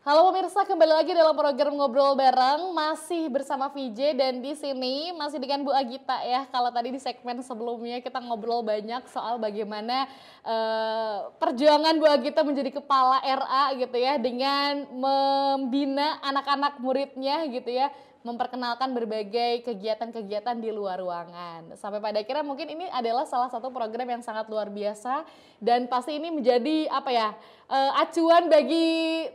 Halo pemirsa, kembali lagi dalam program Ngobrol Bareng, masih bersama VJ dan di sini masih dengan Bu Agita ya. Kalau tadi di segmen sebelumnya kita ngobrol banyak soal bagaimana perjuangan Bu Agita menjadi kepala RA gitu ya, dengan membina anak-anak muridnya gitu ya, memperkenalkan berbagai kegiatan-kegiatan di luar ruangan. Sampai pada akhirnya mungkin ini adalah salah satu program yang sangat luar biasa dan pasti ini menjadi acuan bagi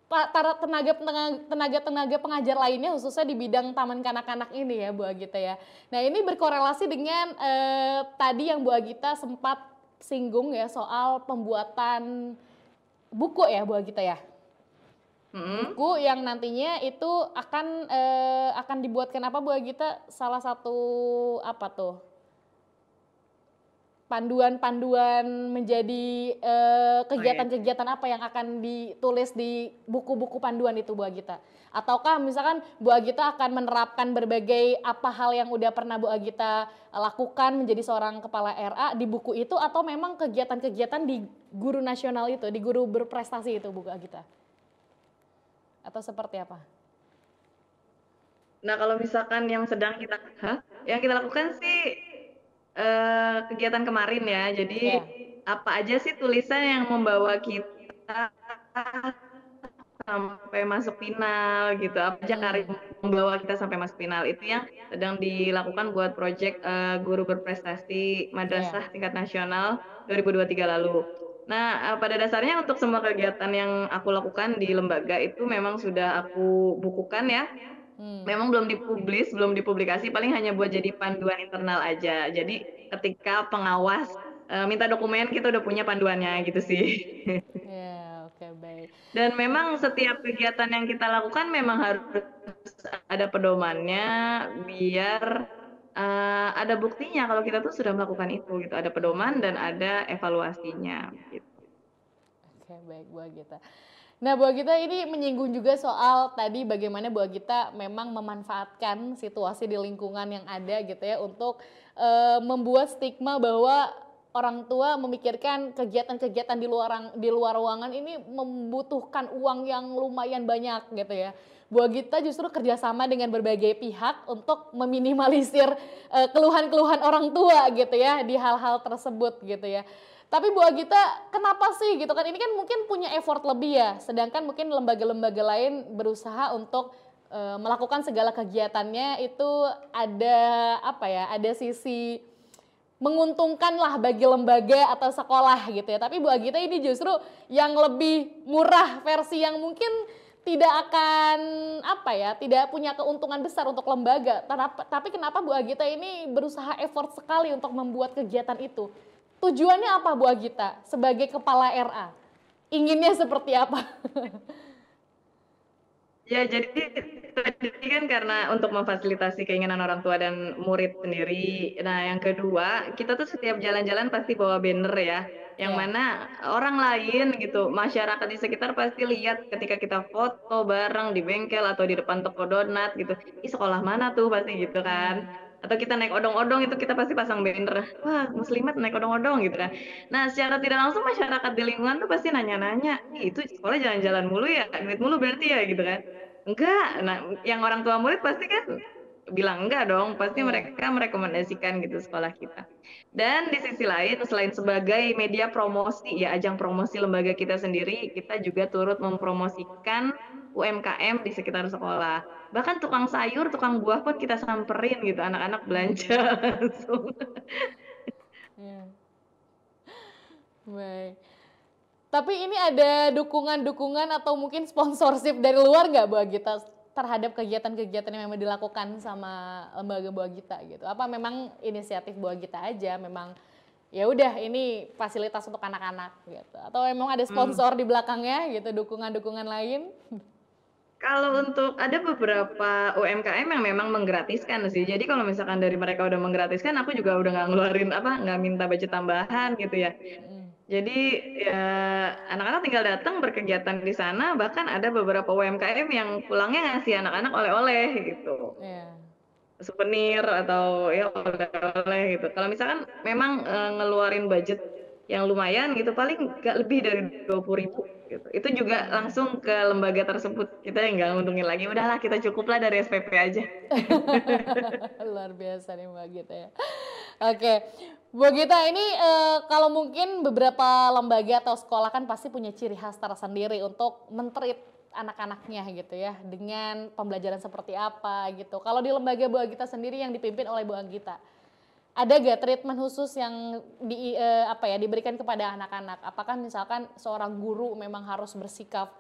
para tenaga pengajar lainnya khususnya di bidang taman kanak-kanak ini ya Bu Agita ya. Nah ini berkorelasi dengan tadi yang Bu Agita sempat singgung ya soal pembuatan buku ya Bu Agita ya. Buku yang nantinya itu akan dibuatkan apa Bu Agita? Salah satu apa tuh? Panduan-panduan menjadi kegiatan-kegiatan apa yang akan ditulis di buku-buku panduan itu Bu Agita? Ataukah misalkan Bu Agita akan menerapkan berbagai apa hal yang udah pernah Bu Agita lakukan menjadi seorang kepala RA di buku itu, atau memang kegiatan-kegiatan di guru nasional itu, di guru berprestasi itu Bu Agita? Atau seperti apa? Nah, kalau misalkan yang kita lakukan sih kegiatan kemarin ya. Jadi apa aja sih tulisan yang membawa kita sampai masuk final gitu, apa aja karya yang membawa kita sampai masuk final, itu yang sedang dilakukan buat proyek guru berprestasi madrasah tingkat nasional 2023 lalu. Nah, pada dasarnya untuk semua kegiatan yang aku lakukan di lembaga itu memang sudah aku bukukan ya. Memang belum dipublikasi, paling hanya buat jadi panduan internal aja. Jadi ketika pengawas minta dokumen, kita udah punya panduannya gitu sih. Ya, oke, baik. Dan memang setiap kegiatan yang kita lakukan memang harus ada pedomannya, biar ada buktinya kalau kita tuh sudah melakukan itu gitu. Ada pedoman dan ada evaluasinya gitu. Oke, baik Bu Agita. Nah Bu Agita ini menyinggung juga soal tadi bagaimana Bu Agita memang memanfaatkan situasi di lingkungan yang ada gitu ya untuk membuat stigma bahwa orang tua memikirkan kegiatan-kegiatan di luar ruangan ini membutuhkan uang yang lumayan banyak gitu ya. Bu Agita justru kerjasama dengan berbagai pihak untuk meminimalisir keluhan-keluhan orang tua gitu ya di hal-hal tersebut gitu ya. Tapi Bu Agita kenapa sih gitu kan, ini kan mungkin punya effort lebih ya, sedangkan mungkin lembaga-lembaga lain berusaha untuk melakukan segala kegiatannya itu ada ada sisi menguntungkan lah bagi lembaga atau sekolah gitu ya. Tapi Bu Agita ini justru yang lebih murah versi yang mungkin tidak akan tidak punya keuntungan besar untuk lembaga. Tapi kenapa Bu Agita ini berusaha effort sekali untuk membuat kegiatan itu? Tujuannya apa Bu Agita sebagai kepala RA? Inginnya seperti apa? Ya, jadi tadi kan karena untuk memfasilitasi keinginan orang tua dan murid sendiri. Nah, yang kedua, kita tuh setiap jalan-jalan pasti bawa banner ya, yang mana orang lain gitu, masyarakat di sekitar pasti lihat ketika kita foto bareng di bengkel atau di depan toko donat gitu. Ih, sekolah mana tuh pasti gitu kan. Atau kita naik odong-odong itu kita pasti pasang banner. Wah, muslimat naik odong-odong gitu kan. Nah, secara tidak langsung masyarakat di lingkungan tuh pasti nanya-nanya, "Ih, itu sekolah jalan-jalan mulu ya, duit mulu berarti ya," gitu kan. Enggak, nah yang orang tua murid pasti kan bilang enggak dong, pasti mereka merekomendasikan gitu sekolah kita. Dan di sisi lain, selain sebagai media promosi ya, ajang promosi lembaga kita sendiri, kita juga turut mempromosikan UMKM di sekitar sekolah. Bahkan tukang sayur, tukang buah pun kita samperin gitu, anak-anak belanja langsung. Baik. Tapi ini ada dukungan-dukungan atau mungkin sponsorship dari luar nggak Bu Agita terhadap kegiatan-kegiatan yang memang dilakukan sama lembaga Bu Agita gitu? Apa memang inisiatif Bu Agita aja, memang ya udah ini fasilitas untuk anak-anak gitu? Atau memang ada sponsor di belakangnya gitu, dukungan-dukungan lain? Kalau untuk ada beberapa UMKM yang memang menggratiskan sih. Jadi kalau misalkan dari mereka udah menggratiskan, aku juga udah nggak ngeluarin nggak minta budget tambahan gitu ya. Jadi ya anak-anak tinggal datang berkegiatan di sana. Bahkan ada beberapa UMKM yang pulangnya ngasih anak-anak oleh-oleh gitu. souvenir atau ya oleh-oleh gitu. Kalau misalkan memang ngeluarin budget yang lumayan gitu, paling nggak lebih dari 20.000 gitu. Itu juga Hmm. langsung ke lembaga tersebut. Kita yang nggak nguntungin lagi. Udahlah kita cukuplah dari SPP aja. Luar biasa nih Mbak Gita ya. Oke, Bu Gita ini kalau mungkin beberapa lembaga atau sekolah kan pasti punya ciri khas tersendiri untuk men-treat anak-anaknya gitu ya, dengan pembelajaran seperti apa gitu. Kalau di lembaga Bu Gita sendiri yang dipimpin oleh Bu Gita, ada gak treatment khusus yang diberikan kepada anak-anak? Apakah misalkan seorang guru memang harus bersikap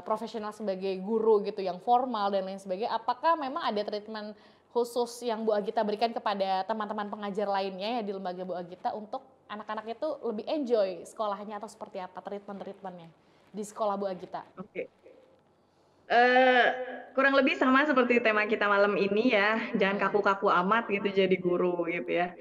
profesional sebagai guru gitu yang formal dan lain sebagainya? Apakah memang ada treatment khusus yang Bu Agita berikan kepada teman-teman pengajar lainnya ya di lembaga Bu Agita untuk anak-anak itu lebih enjoy sekolahnya atau seperti apa treatmentnya di sekolah Bu Agita? Oke. Kurang lebih sama seperti tema kita malam ini ya, jangan kaku-kaku amat gitu jadi guru gitu ya.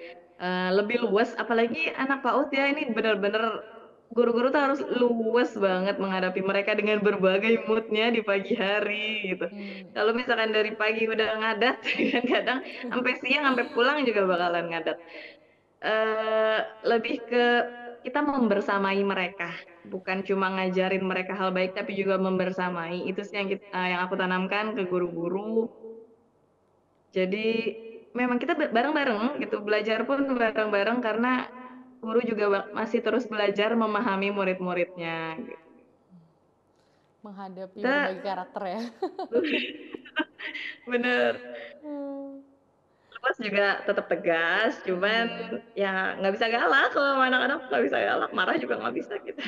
Lebih luas, apalagi anak PAUD ya, ini benar-benar guru-guru tuh harus luas banget menghadapi mereka dengan berbagai moodnya di pagi hari gitu. Kalau misalkan dari pagi udah ngadat, kadang-kadang sampai siang sampai pulang juga bakalan ngadat. Lebih ke kita membersamai mereka, bukan cuma ngajarin mereka hal baik tapi juga membersamai. Itu sih yang aku tanamkan ke guru-guru. Jadi memang kita bareng-bareng gitu, belajar pun bareng-bareng karena guru juga masih terus belajar memahami murid-muridnya gitu. Menghadapi Kita berbagai karakter ya. bener. Terus juga tetap tegas, cuman ya nggak bisa galak, kalau anak-anak nggak bisa galak, marah juga nggak bisa gitu.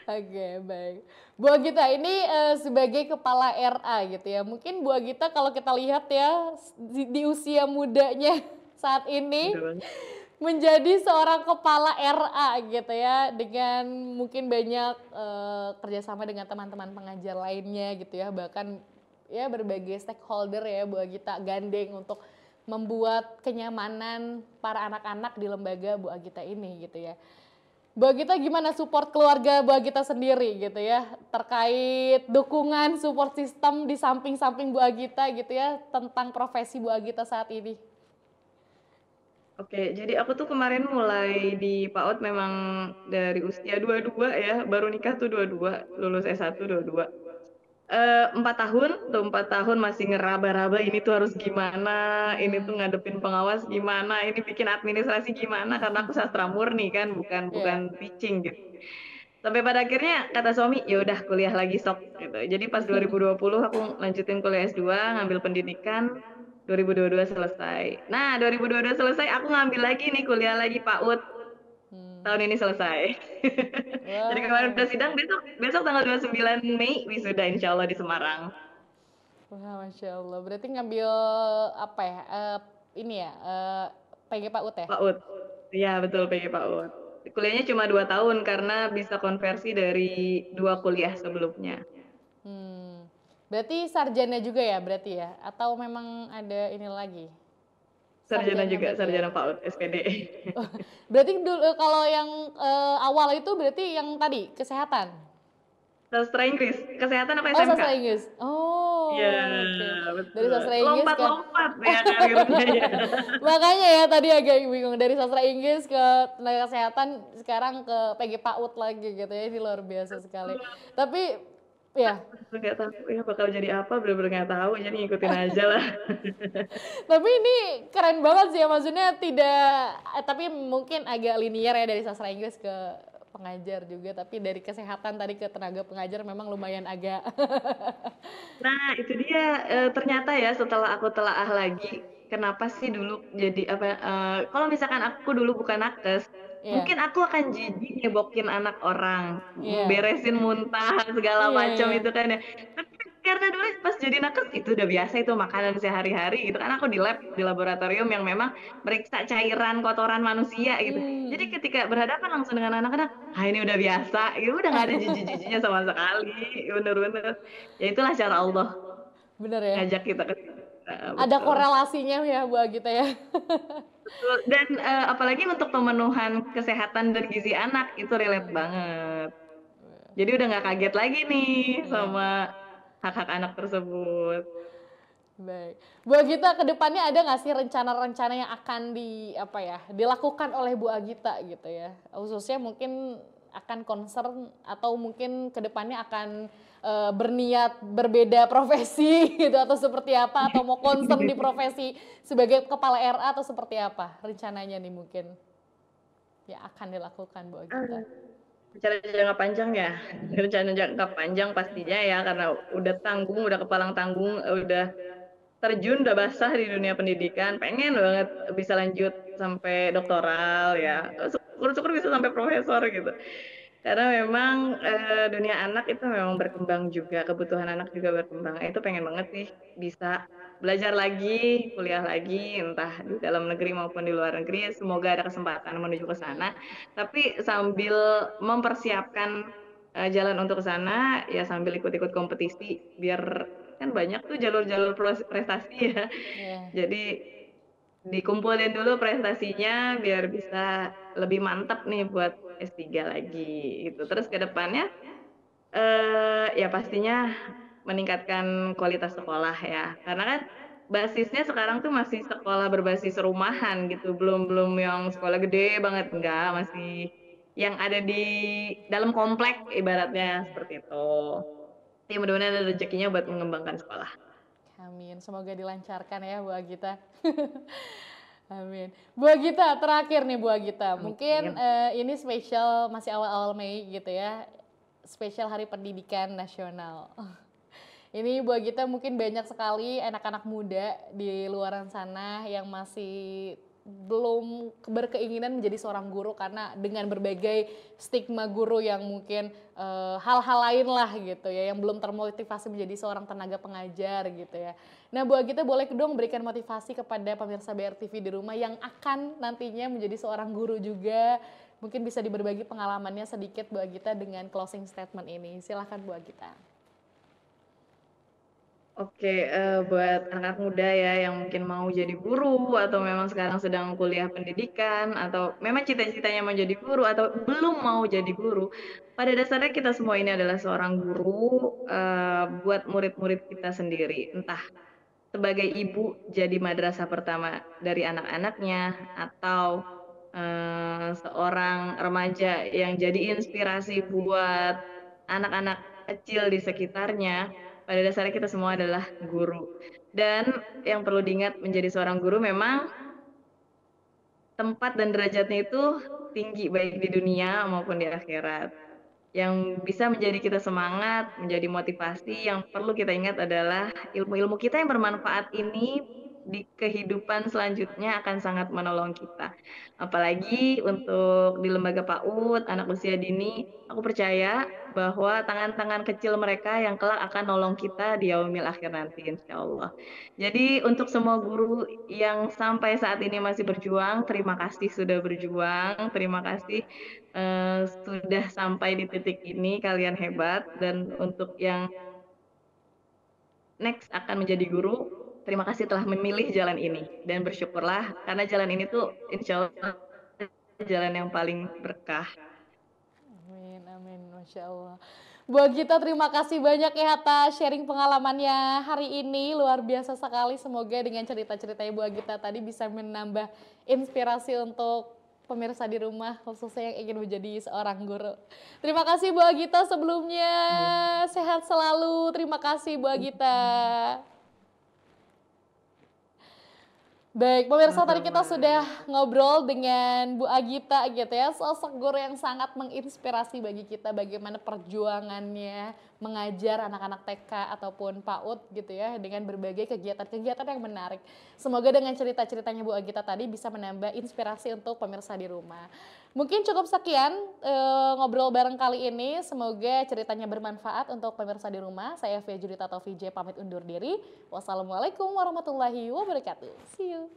Oke, baik. Bu Agita ini sebagai kepala RA gitu ya. Mungkin Bu Agita kalau kita lihat ya di usia mudanya saat ini Bener banget. menjadi seorang kepala RA gitu ya dengan mungkin banyak kerjasama dengan teman-teman pengajar lainnya gitu ya, bahkan ya berbagai stakeholder ya Bu Agita gandeng untuk membuat kenyamanan para anak-anak di lembaga Bu Agita ini gitu ya. Bu Agita gimana support keluarga Bu Agita sendiri gitu ya terkait dukungan support system di samping-samping Bu Agita gitu ya tentang profesi Bu Agita saat ini? Oke, jadi aku tuh kemarin mulai di PAUD memang dari usia 22 ya, baru nikah tuh 22, lulus S1 22. 4 tahun, tuh 4 tahun masih ngeraba-raba ini tuh harus gimana, ini tuh ngadepin pengawas gimana, ini bikin administrasi gimana, karena aku sastra murni kan, bukan bukan Iya. teaching gitu. Sampai pada akhirnya kata suami, ya udah kuliah lagi sok gitu. Jadi pas 2020 aku lanjutin kuliah S2, ngambil pendidikan, 2022 selesai. Nah, 2022 selesai aku ngambil lagi nih kuliah lagi PAUD. Tahun ini selesai. Jadi kemarin udah Wah, sidang, besok besok tanggal 29 Mei wisuda insya Allah di Semarang. wah, Masya Allah. Berarti ngambil apa ya? Ini ya, PG PAUD ya? PAUD. Iya betul PG PAUD. Kuliahnya cuma 2 tahun karena bisa konversi dari 2 kuliah sebelumnya. Berarti sarjana juga ya berarti ya? Atau memang ada ini lagi? Sarjana Sarjana juga, berarti ya? sarjana PAUD, SPD. Oh, berarti dulu kalau yang awal itu berarti yang tadi kesehatan? Sastra Inggris, kesehatan apa Oh, SMK? sastra Inggris. Iya, Oh, oke. Dari betul. sastra Inggris ke Lompat-lompat ya karirnya ya. makanya ya tadi agak bingung dari sastra Inggris ke tenaga kesehatan sekarang ke PG PAUD lagi gitu ya. Ini luar biasa sekali. Tapi ya, Nggak tahu ya bakal jadi apa, bener-bener nggak tahu, jadi ngikutin aja lah. tapi ini keren banget sih ya maksudnya tidak tapi mungkin agak linear ya dari sastra Inggris ke pengajar juga tapi dari kesehatan tadi ke tenaga pengajar memang lumayan agak Nah, itu dia, ternyata ya setelah aku telaah lagi, kenapa sih dulu jadi apa, kalau misalkan aku dulu bukan nakes, iya, mungkin aku akan jijik nyebokin anak orang, iya, beresin muntah segala iya, macam iya. itu kan ya. Tapi karena dulu pas jadi nakes itu udah biasa, itu makanan sehari-hari gitu kan, aku di lab, di laboratorium yang memang meriksa cairan kotoran manusia gitu. Jadi ketika berhadapan langsung dengan anak-anak, ah ini udah biasa, ya udah nggak ada jijik-jijiknya sama sekali, bener-bener. Ya itulah cara Allah Bener ya. ngajak kita ke situ. Ada Betul. korelasinya ya Bu Agita ya. Betul. Dan apalagi untuk pemenuhan kesehatan dan gizi anak itu relate banget. Jadi udah nggak kaget lagi nih Iya. sama hak-hak anak tersebut. Baik. Bu Agita, ke depannya ada nggak sih rencana-rencana yang akan dilakukan oleh Bu Agita gitu ya? Khususnya mungkin akan concern atau mungkin ke depannya akan berniat berbeda profesi gitu atau seperti apa, atau mau concern di profesi sebagai kepala RA atau seperti apa rencananya nih mungkin yang akan dilakukan Bu Agita? Rencana jangka panjang ya, rencana jangka panjang pastinya ya, karena udah tanggung, udah kepalang tanggung, udah terjun, udah basah di dunia pendidikan, pengen banget bisa lanjut sampai doktoral ya, syukur-syukur bisa sampai profesor gitu. Karena memang dunia anak itu memang berkembang juga, kebutuhan anak juga berkembang. Itu pengen banget sih bisa belajar lagi, kuliah lagi, entah di dalam negeri maupun di luar negeri. Semoga ada kesempatan menuju ke sana. Tapi sambil mempersiapkan jalan untuk ke sana, ya sambil ikut-ikut kompetisi, biar kan banyak tuh jalur-jalur prestasi ya. Iya. Jadi dikumpulin dulu prestasinya biar bisa lebih mantap nih buat S3 lagi gitu. Terus ke depannya ya pastinya meningkatkan kualitas sekolah ya. Karena kan basisnya sekarang tuh masih sekolah berbasis rumahan gitu. Belum belum yang sekolah gede banget, enggak, masih yang ada di dalam komplek ibaratnya seperti itu. Ya mudah-mudahan ada rezekinya buat mengembangkan sekolah. Amin, semoga dilancarkan ya Bu Agita. Amin. Bu Agita, terakhir nih Bu Agita, mungkin Amin. ini spesial masih awal-awal Mei gitu ya, spesial Hari Pendidikan Nasional. Ini Bu Agita mungkin banyak sekali anak-anak muda di luaran sana yang masih belum berkeinginan menjadi seorang guru karena dengan berbagai stigma guru yang mungkin hal-hal lain lah gitu ya, yang belum termotivasi menjadi seorang tenaga pengajar gitu ya. Nah Bu Agita boleh dong berikan motivasi kepada pemirsa BRTV di rumah yang akan nantinya menjadi seorang guru juga. Mungkin bisa berbagi pengalamannya sedikit Bu Agita dengan closing statement ini. Silahkan Bu Agita. Oke, buat anak muda ya yang mungkin mau jadi guru atau memang sekarang sedang kuliah pendidikan atau memang cita-citanya mau jadi guru atau belum mau jadi guru, pada dasarnya kita semua ini adalah seorang guru buat murid-murid kita sendiri. Entah sebagai ibu jadi madrasah pertama dari anak-anaknya atau seorang remaja yang jadi inspirasi buat anak-anak kecil di sekitarnya. Pada dasarnya kita semua adalah guru. Dan yang perlu diingat menjadi seorang guru memang tempat dan derajatnya itu tinggi baik di dunia maupun di akhirat. Yang bisa menjadi kita semangat, menjadi motivasi, yang perlu kita ingat adalah ilmu-ilmu kita yang bermanfaat ini di kehidupan selanjutnya akan sangat menolong kita. Apalagi untuk di lembaga PAUD, anak usia dini, aku percaya bahwa tangan-tangan kecil mereka yang kelak akan nolong kita di yaumil akhir nanti, insya Allah. Jadi untuk semua guru yang sampai saat ini masih berjuang, terima kasih sudah berjuang, terima kasih sudah sampai di titik ini, kalian hebat. Dan untuk yang next akan menjadi guru, terima kasih telah memilih jalan ini. Dan bersyukurlah, karena jalan ini tuh insya Allah jalan yang paling berkah. Amin, amin, Masya Allah. Bu Agita, terima kasih banyak ya atas sharing pengalamannya hari ini, luar biasa sekali. Semoga dengan cerita-ceritanya Bu Agita tadi bisa menambah inspirasi untuk pemirsa di rumah, khususnya yang ingin menjadi seorang guru. Terima kasih Bu Agita sebelumnya, sehat selalu. Terima kasih Bu Agita. Baik, pemirsa tadi kita sudah ngobrol dengan Bu Agita gitu ya, sosok guru yang sangat menginspirasi bagi kita bagaimana perjuangannya mengajar anak-anak TK ataupun PAUD gitu ya, dengan berbagai kegiatan-kegiatan yang menarik. Semoga dengan cerita-ceritanya Bu Agita tadi bisa menambah inspirasi untuk pemirsa di rumah. Mungkin cukup sekian ngobrol bareng kali ini, semoga ceritanya bermanfaat untuk pemirsa di rumah. Saya Via Judita atau VJ pamit undur diri. Wassalamualaikum warahmatullahi wabarakatuh. See you.